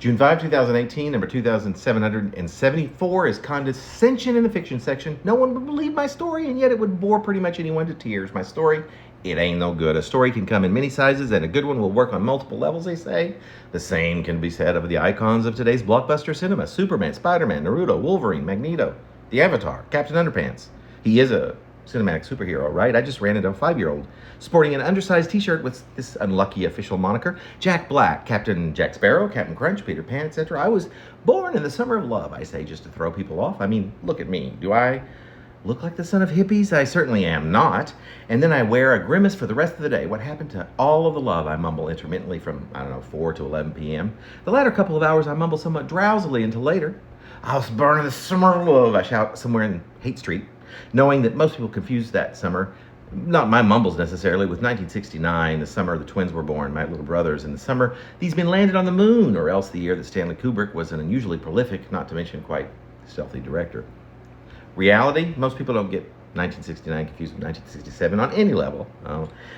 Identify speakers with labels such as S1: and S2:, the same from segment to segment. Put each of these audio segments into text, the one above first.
S1: June 5, 2018, number 2774 is Condescension in the fiction section. No one would believe my story, and yet it would bore pretty much anyone to tears. My story, it ain't no good. A story can come in many sizes, and a good one will work on multiple levels, they say. The same can be said of the icons of today's blockbuster cinema. Superman, Spider-Man, Naruto, Wolverine, Magneto, the Avatar, Captain Underpants. He is a cinematic superhero, right? I just ran into a 5-year-old sporting an undersized t-shirt with this unlucky official moniker. Jack Black, Captain Jack Sparrow, Captain Crunch, Peter Pan, etc. I was born in the summer of love, I say, just to throw people off. I mean, look at me. Do I look like the son of hippies? I certainly am not. And then I wear a grimace for the rest of the day. What happened to all of the love? I mumble intermittently from, 4 to 11 p.m. The latter couple of hours I mumble somewhat drowsily until later. I was born in the summer of love, I shout somewhere in Hate Street, knowing that most people confuse that summer, not my mumbles necessarily, with 1969, the summer the twins were born, my little brothers, and the summer these men landed on the moon, or else the year that Stanley Kubrick was an unusually prolific, not to mention quite stealthy director. Reality, most people don't get 1969 confused with 1967 on any level.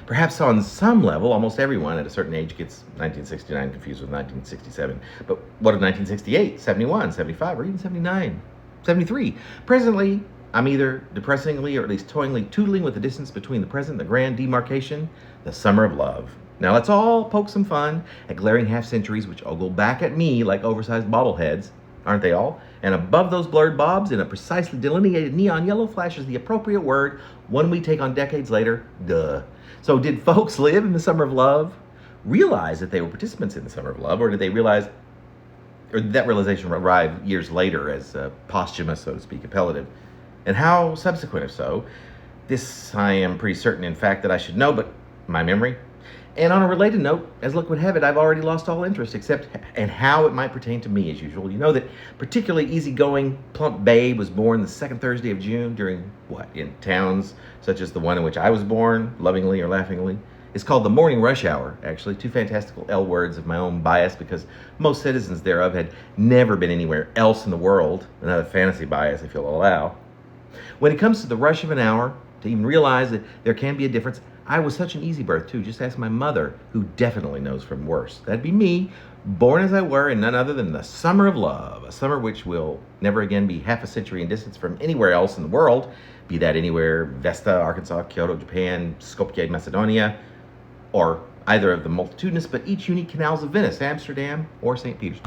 S1: Perhaps on some level, almost everyone at a certain age gets 1969 confused with 1967. But what of 1968, 71, 75, or even 79, 73? Presently, I'm either depressingly or at least toyingly tootling with the distance between the present and the grand demarcation, the summer of love. Now let's all poke some fun at glaring half-centuries which ogle back at me like oversized bobbleheads, aren't they all? And above those blurred bobs, in a precisely delineated neon yellow, flashes the appropriate word, one we take on decades later, duh. So did folks live in the summer of love, realize that they were participants in the summer of love, or did they realize, or did that realization arrive years later as a posthumous, so to speak, appellative? And how subsequent, if so? This I am pretty certain, in fact, that I should know, but my memory. And on a related note, as luck would have it, I've already lost all interest, except in how it might pertain to me, as usual. You know that particularly easygoing, plump babe was born the second Thursday of June during, in towns such as the one in which I was born, lovingly or laughingly. It's called the morning rush hour, actually, two fantastical L words of my own bias, because most citizens thereof had never been anywhere else in the world, another fantasy bias, if you'll allow. When it comes to the rush of an hour, to even realize that there can be a difference, I was such an easy birth too. Just ask my mother, who definitely knows from worse. That'd be me, born as I were in none other than the summer of love, a summer which will never again be half a century in distance from anywhere else in the world, be that anywhere, Vesta, Arkansas, Kyoto, Japan, Skopje, Macedonia, or either of the multitudinous but each unique canals of Venice, Amsterdam, or St. Petersburg.